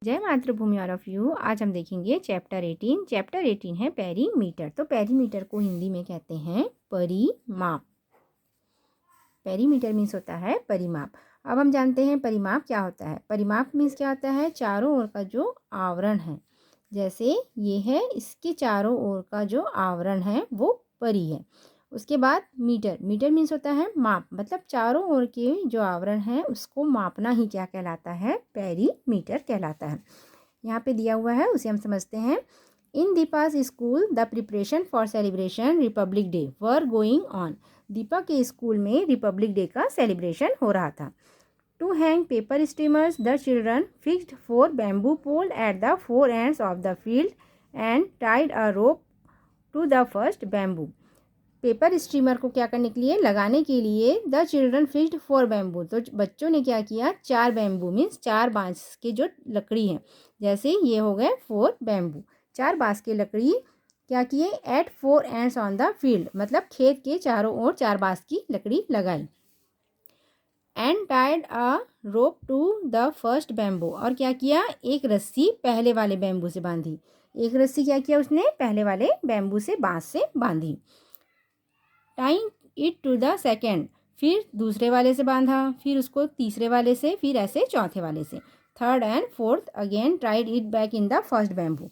जय मातृभूमि all of you. आज हम देखेंगे चैप्टर 18। चैप्टर 18 है पेरीमीटर। तो पेरीमीटर को हिंदी में कहते हैं परिमाप। पेरीमीटर मीन्स होता है परिमाप। अब हम जानते हैं परिमाप क्या होता है। परिमाप मीन्स क्या होता है, चारों ओर का जो आवरण है, जैसे ये है, इसके चारों ओर का जो आवरण है वो परी है। उसके बाद मीटर, मीटर मीन्स होता है माप, मतलब चारों ओर के जो आवरण है उसको मापना ही क्या कहलाता है, पेरीमीटर कहलाता है। यहाँ पे दिया हुआ है उसे हम समझते हैं। In Deepa's school the preparation for celebration Republic Day were going on. Deepa के स्कूल में रिपब्लिक डे का सेलिब्रेशन हो रहा था। To hang paper streamers, the children fixed 4 bamboo poles at the 4 ends of the field and tied a rope to the first bamboo. Paper steamer को क्या करने के लिए, लगाने के लिए द चिल्ड्रन फिक्स्ड 4 बैम्बू। तो बच्चों ने क्या किया, 4 बैम्बू मीन्स 4 बांस के जो लकड़ी है, जैसे ये हो गए 4 बैम्बू, 4 बांस की लकड़ी क्या किए, at 4 ends on the field, मतलब खेत के चारों ओर 4 बांस की लकड़ी लगाई। And tied a rope to the first bamboo, और क्या किया, एक रस्सी पहले वाले बैम्बू से बांधी। एक रस्सी क्या किया उसने, पहले वाले बैम्बू से, बांस से बांधी। Tying it to the second, फिर दूसरे वाले से बांधा, फिर उसको तीसरे वाले से, फिर ऐसे चौथे वाले से। Third and fourth again tied it back in the first bamboo.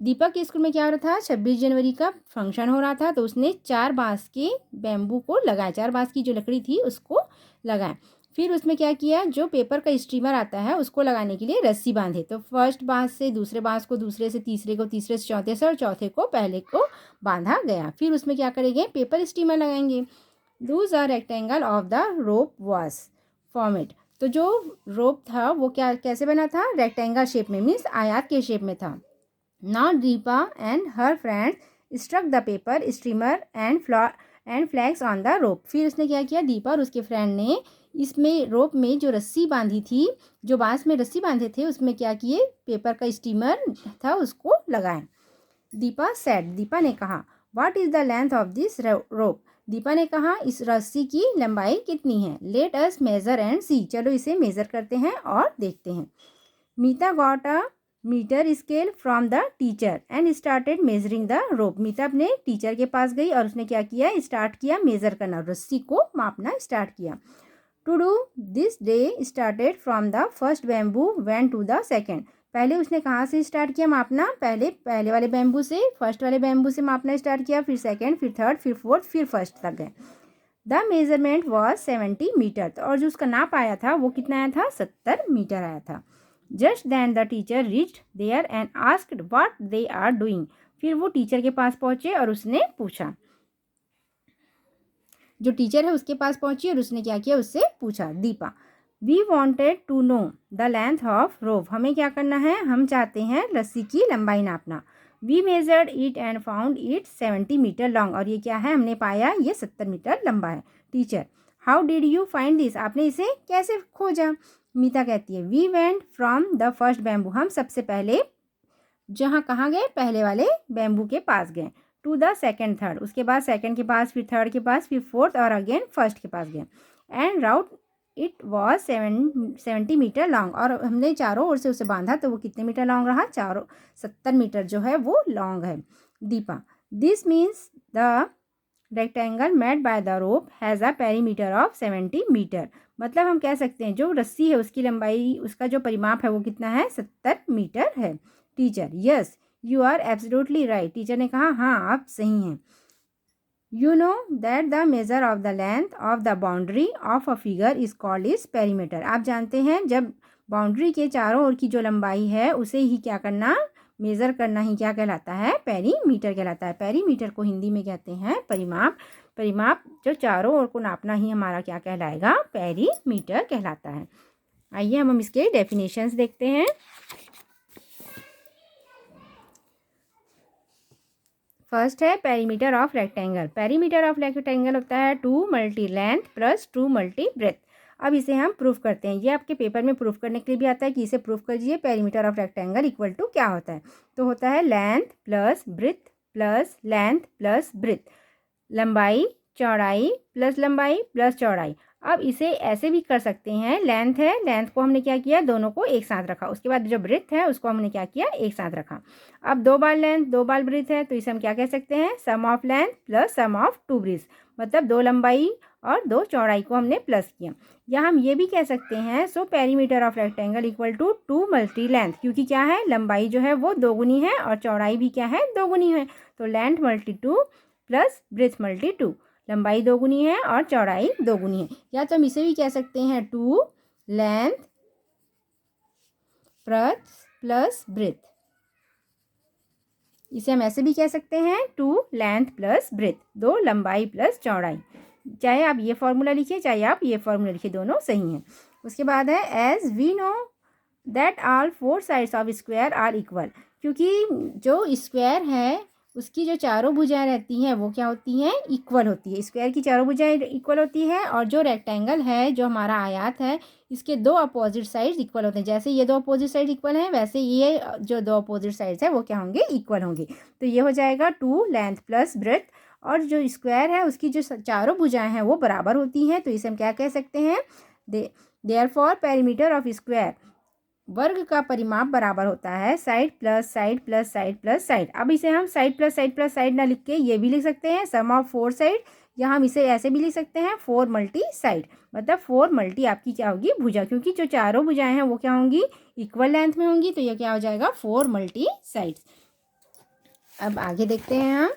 Deepak के स्कूल में क्या हो रहा था, 26 जनवरी का फंक्शन हो रहा था, तो उसने 4 बांस के बैम्बू को लगाया, 4 बांस की जो लकड़ी थी उसको लगाया। फिर उसमें क्या किया, जो पेपर का स्टीमर आता है उसको लगाने के लिए रस्सी बांधे। तो फर्स्ट बांस से दूसरे बांस को, दूसरे से तीसरे को, तीसरे से चौथे से, और चौथे को पहले को बांधा गया। फिर उसमें क्या करेंगे, पेपर स्टीमर लगाएंगे। Lose a rectangle of the rope was formed. तो जो रोप था वो क्या, कैसे बना था, रेक्टेंगल शेप में, मीन्स आयत के शेप में था। Now Deepa and her friends struck the paper streamer and flags on the rope. फिर उसने क्या किया, दीपा और उसके फ्रेंड ने इसमें रोप में जो रस्सी बांधी थी, जो बांस में रस्सी बांधे थे, उसमें क्या किए, पेपर का स्टीमर था उसको लगाए। दीपा सेड, दीपा ने कहा, what is the length of this rope. Deepa ने कहा, इस रस्सी की लंबाई कितनी है। Let us measure and see, चलो इसे मेजर करते हैं और देखते हैं। Meeta got a metre scale from the teacher and started measuring the rope. Meeta अपने टीचर के पास गई और उसने क्या किया, स्टार्ट किया मेजर करना, रस्सी को मापना स्टार्ट किया। To do this they started from the first bamboo went to the second. पहले उसने कहाँ से स्टार्ट किया मापना, पहले वाले बैम्बू से, फर्स्ट वाले बैम्बू से मापना स्टार्ट किया, फिर सेकेंड, फिर थर्ड, फिर फोर्थ, फिर फर्स्ट तक गए। द मेजरमेंट वॉज 70 मीटर, और जो उसका नाप आया था वो कितना आया था, 70 मीटर आया था। Just then the teacher reached there and asked what they are doing. फिर वो टीचर के पास पहुंचे और उसने पूछा, जो टीचर है उसके पास पहुंची और उसने क्या किया, उससे पूछा। Deepa, we wanted to know the length of rope. हमें क्या करना है, हम चाहते हैं रस्सी की लंबाई नापना। We measured it and found it 70 metre long, और ये क्या है, हमने पाया ये 70 मीटर लंबा है। Teacher, how did you find this, आपने इसे कैसे खोजा। मीता कहती है, we went from the first bamboo, हम सबसे पहले जहाँ कहाँ गए, पहले वाले बैम्बू के पास गए। टू द सेकेंड थर्ड, उसके बाद सेकेंड के पास, फिर थर्ड के पास, फिर फोर्थ, और अगेन फर्स्ट के पास गए। And route it was 70 metre long, और हमने चारों ओर से उसे बांधा तो वो कितने मीटर लॉन्ग रहा, 70 मीटर जो है वो लॉन्ग है। Deepa, this means the rectangle made by the rope has a perimeter of 70 metre. मतलब हम कह सकते हैं जो रस्सी है उसकी लंबाई, उसका जो परिमाप है वो कितना है, 70 मीटर है। Teacher, yes you are absolutely right. Teacher ने कहा, हाँ आप सही हैं। You know that the measure of the length of the boundary of a figure is called is perimeter. आप जानते हैं जब बाउंड्री के चारों ओर की जो लंबाई है उसे ही क्या करना, मेज़र करना ही क्या कहलाता है, पेरीमीटर कहलाता है। पेरीमीटर को हिंदी में कहते हैं परिमाप। परिमाप जो चारों ओर को नापना ही हमारा क्या कहलाएगा, पेरीमीटर कहलाता है। आइए हम इसके डेफिनेशंस देखते हैं। फर्स्ट है perimeter of rectangle. Perimeter of rectangle होता है 2 multi length plus 2 multi breadth. अब इसे हम प्रूफ करते हैं, ये आपके पेपर में प्रूफ करने के लिए भी आता है कि इसे प्रूफ करिए perimeter of rectangle equal to क्या होता है। तो होता है length plus breadth plus length plus breadth, लंबाई चौड़ाई प्लस लंबाई प्लस चौड़ाई। अब इसे ऐसे भी कर सकते हैं, लेंथ है, लेंथ को हमने क्या किया, दोनों को एक साथ रखा, उसके बाद जो ब्रेथ है उसको हमने क्या किया, एक साथ रखा। अब 2 बार लेंथ 2 बार ब्रेथ है, तो इसे हम क्या कह सकते हैं, sum of length plus sum of 2 breadth, मतलब 2 लंबाई और 2 चौड़ाई को हमने प्लस किया। या हम ये भी कह सकते हैं, so perimeter of rectangle equal to 2 multi length, क्योंकि क्या है, लंबाई जो है वो 2 गुनी है और चौड़ाई भी क्या है, 2 गुनी है, तो length multi 2 plus breadth multi 2, लंबाई 2 गुनी है और चौड़ाई 2 गुनी है। या तो हम इसे भी कह सकते हैं 2 लेंथ प्लस ब्रेथ, इसे हम ऐसे भी कह सकते हैं 2 लेंथ प्लस ब्रेथ, 2 लंबाई प्लस चौड़ाई। चाहे आप ये फॉर्मूला लिखिए चाहे आप ये फॉर्मूला लिखिए, दोनों सही हैं। उसके बाद है as we know that all 4 sides of square are equal, क्योंकि जो स्क्वायर है उसकी जो चारों भुजाएं रहती हैं वो क्या होती हैं, इक्वल होती है, स्क्वायर की चारों भुजाएं इक्वल होती है, और जो रेक्टेंगल है, जो हमारा आयत है, इसके 2 अपोजिट साइड्स इक्वल होते हैं। जैसे ये 2 अपोजिट साइड इक्वल हैं, वैसे ये जो 2 अपोजिट साइड्स है वो क्या होंगे, इक्वल होंगे। तो ये हो जाएगा 2 लेंथ प्लस ब्रेथ, और जो स्क्वायर है उसकी जो चारों भुजाएं हैं वो बराबर होती हैं, तो इसे हम क्या कह सकते हैं, देयरफॉर पेरीमीटर ऑफ स्क्वायर, वर्ग का परिमाप बराबर होता है side plus side plus side plus side. अब इसे हम side plus side plus side ना लिख के ये भी लिख सकते हैं सम ऑफ 4 साइड, या हम इसे ऐसे भी लिख सकते हैं 4 मल्टी साइड, मतलब 4 मल्टी आपकी क्या होगी, भुजा, क्योंकि जो चारों भुजाएं हैं वो क्या होंगी, इक्वल लेंथ में होंगी, तो ये क्या हो जाएगा 4 मल्टी साइड्स। अब आगे देखते हैं हम,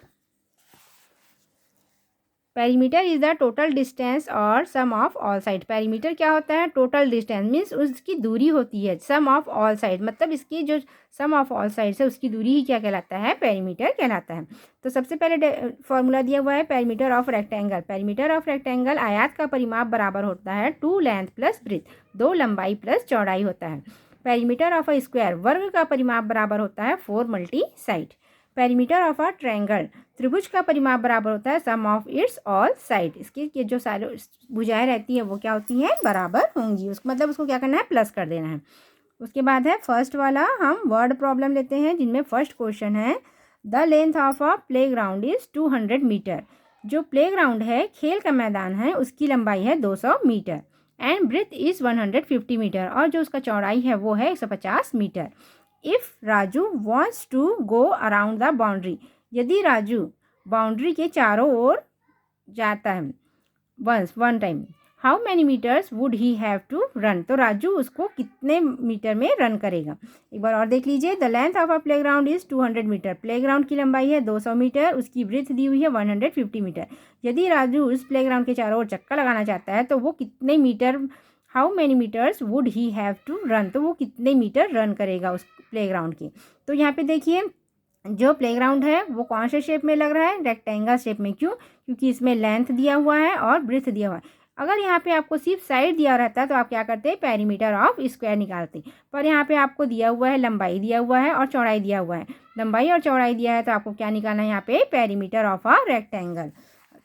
perimeter is the total distance और सम ऑफ ऑल साइड। पेरीमीटर क्या होता है, टोटल डिस्टेंस मीन्स उसकी दूरी होती है, सम ऑफ ऑल साइड मतलब इसकी जो सम ऑफ ऑल साइड है उसकी दूरी ही क्या कहलाता है, पेरीमीटर कहलाता है। तो सबसे पहले फॉर्मूला दिया हुआ है perimeter of rectangle. Perimeter of rectangle, आयत का परिमाप बराबर होता है 2 लेंथ प्लस ब्रेथ, 2 लंबाई प्लस चौड़ाई होता है। पेरीमीटर ऑफ अ स्क्वायर, वर्ग का परिमाप बराबर होता है 4 multi side. Perimeter of a triangle, त्रिभुज का परिमाप बराबर होता है sum of its all side, इसकी जो सारी भुजाएं रहती हैं वो क्या होती हैं, बराबर होंगी, उसको मतलब उसको क्या करना है, प्लस कर देना है। उसके बाद है फर्स्ट वाला, हम वर्ड प्रॉब्लम लेते हैं, जिनमें फर्स्ट क्वेश्चन है the length of a play ground is 200 metre. जो प्ले ग्राउंड है, खेल का मैदान है, उसकी लंबाई है 200 metre, and breadth is 150 metre, और जो उसका चौड़ाई है वो है 150 metre. If Raju wants to go around the boundary, यदि राजू बाउंड्री के चारों ओर जाता है one time, how many metres would he have to run, तो राजू उसको कितने मीटर में रन करेगा। एक बार और देख लीजिए, the length of a play ground is 200 metre, play ground की लंबाई है 200 मीटर, उसकी ब्रेथ दी हुई है 150 मीटर। यदि राजू उस प्ले ग्राउंड के चारों ओर चक्कर लगाना चाहता है तो वो कितने metre, how many metres would he have to run, तो वो कितने मीटर रन करेगा उस प्लेग्राउंड की। तो यहाँ पे देखिए, जो प्लेग्राउंड है वो कौन से शेप में लग रहा है, रेक्टेंगल शेप में। क्यों, क्योंकि इसमें लेंथ दिया हुआ है और ब्रेथ दिया हुआ है। अगर यहाँ पे आपको सिर्फ साइड दिया रहता तो आप क्या करते, पेरीमीटर ऑफ स्क्वायर निकालते, पर यहाँ पे आपको दिया हुआ है, लंबाई दिया हुआ है और चौड़ाई दिया हुआ है। लंबाई और चौड़ाई दिया है तो आपको क्या निकालना है, यहाँ पे पेरीमीटर ऑफ अ रेक्टेंगल।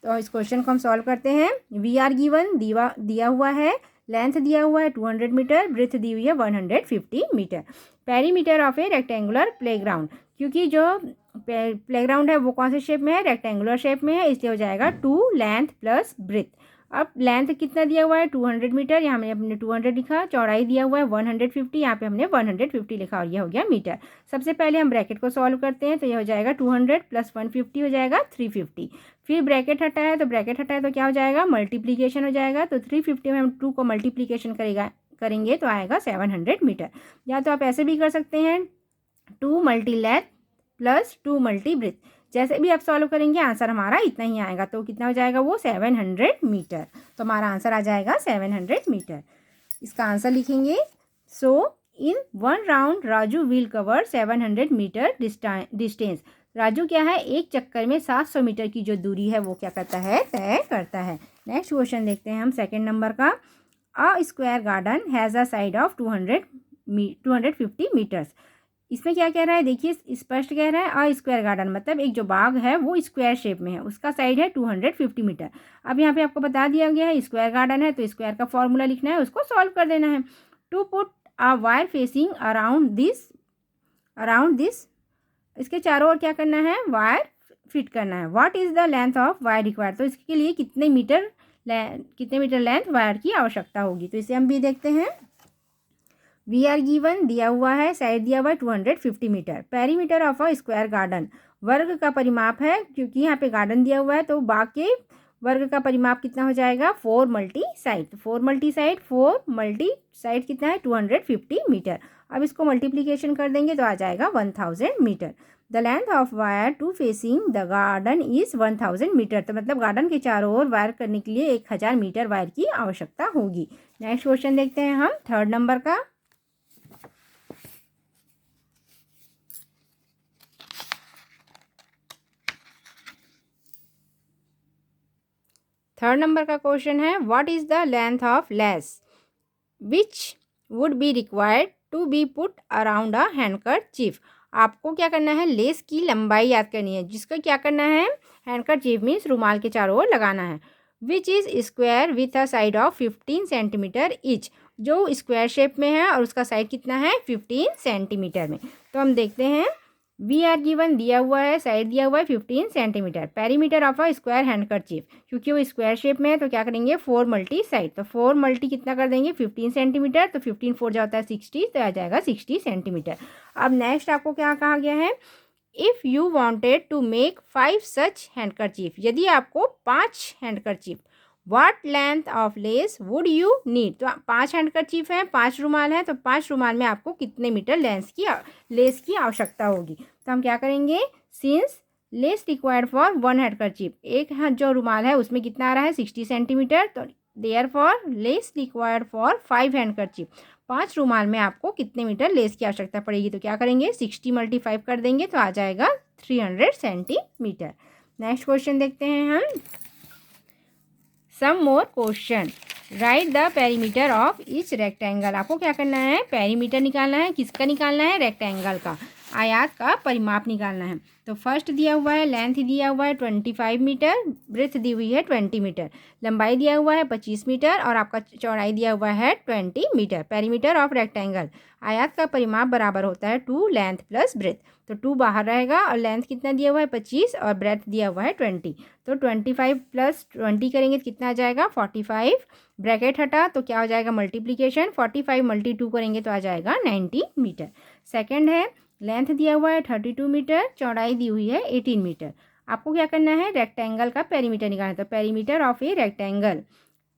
तो इस क्वेश्चन को हम सॉल्व करते हैं। वी आर गिवन, दिया हुआ है, लेंथ दिया हुआ है 200 मीटर, ब्रेथ दी हुई है 150 metre. Perimeter of a rectangular playground, क्योंकि जो प्लेग्राउंड है वो कौन से शेप में है, रेक्टेंगुलर शेप में है, इसलिए हो जाएगा 2 लेंथ प्लस ब्रेथ। अब लेंथ कितना दिया हुआ है 200 मीटर, यहाँ हमने 200 लिखा, चौड़ाई दिया हुआ है 150, यहाँ पे हमने 150 लिखा और ये हो गया मीटर। सबसे पहले हम ब्रैकेट को सॉल्व करते हैं, तो ये हो जाएगा 200 प्लस 150 हो जाएगा 350। फिर ब्रैकेट हटाया तो क्या हो जाएगा, मल्टीप्लीकेशन हो जाएगा, तो 350 में हम 2 को मल्टीप्लीकेशन करेंगे तो आएगा 700 मीटर। या तो आप ऐसे भी कर सकते हैं 2 multi length plus 2 multi breadth, जैसे भी आप सॉल्व करेंगे आंसर हमारा इतना ही आएगा। तो कितना हो जाएगा वो 700 मीटर, तो हमारा आंसर आ जाएगा 700 मीटर। इसका आंसर लिखेंगे, so in 1 round Raju will cover 700 metre distance. Raju क्या है, एक चक्कर में 700 मीटर की जो दूरी है वो क्या करता है, तय करता है। नेक्स्ट क्वेश्चन देखते हैं हम सेकंड नंबर का। A square garden has a side of 250 metres. इसमें क्या कह रहा है, देखिए स्पष्ट कह रहा है, अ स्क्वायर गार्डन मतलब एक जो बाग है वो स्क्वायर शेप में है, उसका साइड है 250 मीटर। अब यहाँ पे आपको बता दिया गया है स्क्वायर गार्डन है, तो स्क्वायर का फॉर्मूला लिखना है, उसको सॉल्व कर देना है। To put a wire fencing around this, इसके चारों ओर क्या करना है, वायर फिट करना है। What is the length of wire required, तो इसके लिए कितने मीटर कितने मीटर लेंथ वायर की आवश्यकता होगी। तो इसे हम भी देखते हैं। वी आर गिवन दिया हुआ है, साइड दिया हुआ है 250 metre. Perimeter of a square garden, वर्ग का परिमाप है, क्योंकि यहाँ पे गार्डन दिया हुआ है तो बाग के वर्ग का परिमाप कितना हो जाएगा 4 मल्टी साइड। 4 मल्टी साइड कितना है 250 मीटर। अब इसको मल्टीप्लीकेशन कर देंगे तो आ जाएगा 1000 metre. The length of wire to fencing the garden is 1000 metre. तो मतलब गार्डन के चारों ओर वायर करने के लिए 1000 मीटर वायर की आवश्यकता होगी। नेक्स्ट क्वेश्चन देखते हैं हम, 3rd नंबर का। थर्ड नंबर का क्वेश्चन है, what is the length of lace which would be required to be put around a handkerchief. आपको क्या करना है, लेस की लंबाई याद करनी है, जिसका क्या करना है हैंडकरचीफ मीन्स रुमाल के चारों ओर लगाना है। Which is square with a side of 15 centimetre each, जो स्क्वायर शेप में है और उसका साइड कितना है 15 सेंटीमीटर में। तो हम देखते हैं, वी आर गिवन दिया हुआ है, साइड दिया हुआ है 15 centimetre. Perimeter of a square handkerchief, क्योंकि वो स्क्वायर शेप में है तो क्या करेंगे 4 मल्टी साइड। तो 4 मल्टी कितना कर देंगे 15 सेंटीमीटर, तो 15 4 जाता है 60, तो आ जाएगा 60 सेंटीमीटर। अब नेक्स्ट आपको क्या कहा गया है, if you wanted to make 5 such handkerchief, यदि आपको 5 handkerchief, what length of lace would you need. तो 5 हैंडकरचीफ हैं, 5 रुमाल हैं, तो 5 रुमाल में आपको कितने मीटर लेस की आवश्यकता होगी। तो हम क्या करेंगे, since less required for 1 handkerchief, एक जो रुमाल है उसमें कितना आ रहा है 60 सेंटीमीटर, तो therefore less required for 5 handkerchief, 5 रुमाल में आपको कितने मीटर लेस की आवश्यकता पड़ेगी। तो क्या करेंगे 60 × 5 कर देंगे तो आ जाएगा 300 सेंटीमीटर। नेक्स्ट क्वेश्चन देखते हैं हम, some more question. Write the perimeter of each rectangle. आपको क्या करना है, पेरीमीटर निकालना है, किसका निकालना है रेक्टेंगल का, आयत का परिमाप निकालना है। तो फर्स्ट दिया हुआ है, लेंथ दिया हुआ है 25 मीटर, ब्रेथ दी हुई है 20 मीटर, लंबाई दिया हुआ है 25 मीटर और आपका चौड़ाई दिया हुआ है 20 मीटर। पेरीमीटर ऑफ रेक्टेंगल, आयत का परिमाप बराबर होता है 2 लेंथ प्लस ब्रेथ। तो 2 बाहर रहेगा और लेंथ कितना दिया हुआ है 25 और ब्रेथ दिया हुआ है 20। तो 25 + 20 करेंगे तो कितना आ जाएगा 45, ब्रैकेट हटा तो क्या हो जाएगा मल्टीप्लीकेशन, 45 × 2 करेंगे तो आ जाएगा 90 मीटर। सेकंड है, लेंथ दिया हुआ है 32 मीटर, चौड़ाई दी हुई है 18 मीटर। आपको क्या करना है रेक्टेंगल का पेरीमीटर निकालना है। तो पेरीमीटर ऑफ ए रेक्टेंगल,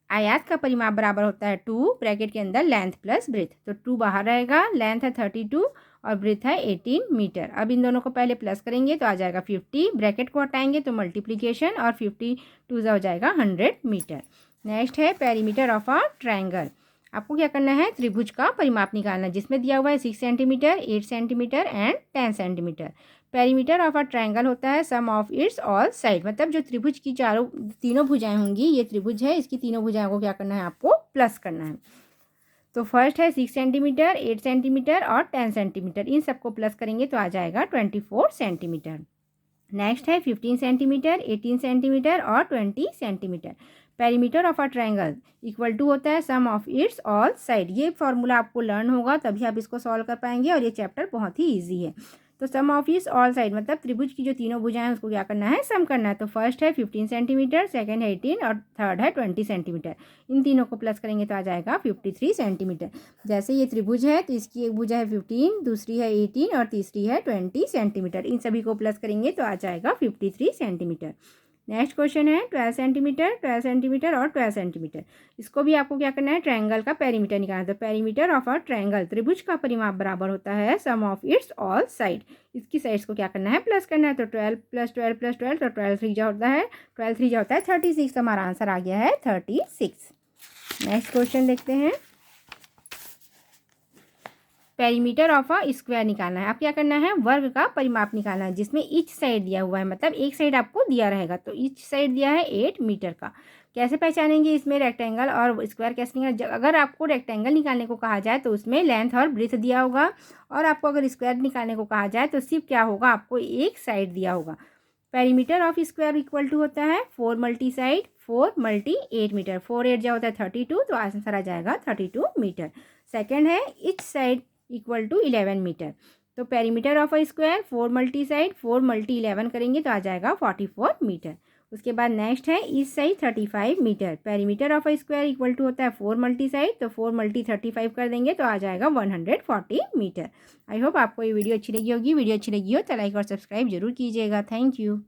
आयत का परिमाप बराबर होता है 2 ब्रैकेट के अंदर लेंथ प्लस ब्रेथ। तो 2 बाहर रहेगा, लेंथ है 32 और ब्रेथ है 18 मीटर। अब इन दोनों को पहले प्लस करेंगे तो आ जाएगा 50, ब्रैकेट को हटाएंगे तो मल्टीप्लीकेशन और 50 2 हो जाएगा 100 मीटर। नेक्स्ट है पेरीमीटर ऑफ अ ट्रायंगल। आपको क्या करना है त्रिभुज का परिमाप निकालना, जिसमें दिया हुआ है 6 centimetre, 8 centimetre and 10 centimetre. Perimeter of a triangle होता है sum of its all side, मतलब जो त्रिभुज की तीनों भुजाएं होंगी, ये त्रिभुज है, इसकी तीनों भुजाओं को क्या करना है आपको प्लस करना है। तो फर्स्ट है 6 सेंटीमीटर, 8 सेंटीमीटर और 10 सेंटीमीटर, इन सबको प्लस करेंगे तो आ जाएगा 24 सेंटीमीटर। नेक्स्ट है 15 सेंटीमीटर, 18 सेंटीमीटर और 20 centimetre. Perimeter of a triangle equal to होता है sum of its all side. ये फॉर्मूला आपको लर्न होगा तभी आप इसको सॉल्व कर पाएंगे और ये चैप्टर बहुत ही ईजी है। तो सम ऑफ इट्स ऑल साइड मतलब त्रिभुज की जो तीनों भुजाएं हैं उसको क्या करना है सम करना है। तो फर्स्ट है 15 सेंटीमीटर, सेकंड है 18 और थर्ड है 20 सेंटीमीटर। इन तीनों को प्लस करेंगे तो आ जाएगा 53 सेंटीमीटर। जैसे ये त्रिभुज है तो इसकी एक भुजा है 15, दूसरी है 18 और तीसरी है 20 सेंटीमीटर। इन सभी को प्लस करेंगे तो आ जाएगा 53 सेंटीमीटर। नेक्स्ट क्वेश्चन है 12 सेंटीमीटर, 12 सेंटीमीटर और 12 सेंटीमीटर। इसको भी आपको क्या करना है ट्रायंगल का पेरीमीटर निकालना है। तो पेरीमीटर ऑफ अ ट्रायंगल, त्रिभुज का परिमाप बराबर होता है sum of its all side. इसकी साइड्स को क्या करना है प्लस करना है। तो 12 + 12 + 12 तो 12 3 जा होता है 12 3 जा होता है 36। तो हमारा आंसर आ गया है 36। नेक्स्ट क्वेश्चन देखते हैं, पेरीमीटर ऑफ अ स्क्वायर निकालना है। आप क्या करना है वर्ग का परिमाप निकालना है, जिसमें ईच साइड दिया हुआ है, मतलब एक साइड आपको दिया रहेगा। तो ईच साइड दिया है 8 मीटर का। कैसे पहचानेंगे इसमें रेक्टेंगल और स्क्वायर कैसे निकाल। अगर आपको रेक्टेंगल निकालने को कहा जाए तो उसमें लेंथ और ब्रेथ दिया होगा, और आपको अगर स्क्वायर निकालने को कहा जाए तो सिर्फ क्या होगा आपको एक साइड दिया होगा। Perimeter of square equal to होता है 4 मल्टी साइड 4 मल्टी 8 मीटर। 4 8 जा होता है 32, तो आंसर आ जाएगा 32 मीटर। सेकेंड है each side equal to 11 metre. तो perimeter of a square 4 multi side 4 multi 11 करेंगे तो आ जाएगा 44 मीटर। उसके बाद नेक्स्ट है east side 35 metre. Perimeter of a square equal to होता है 4 मल्टी साइड, तो 4 मल्टी 35 कर देंगे तो आ जाएगा 140 मीटर। आई होप आपको ये वीडियो अच्छी लगी होगी। वीडियो अच्छी लगी हो तो लाइक और सब्सक्राइब जरूर कीजिएगा। Thank you.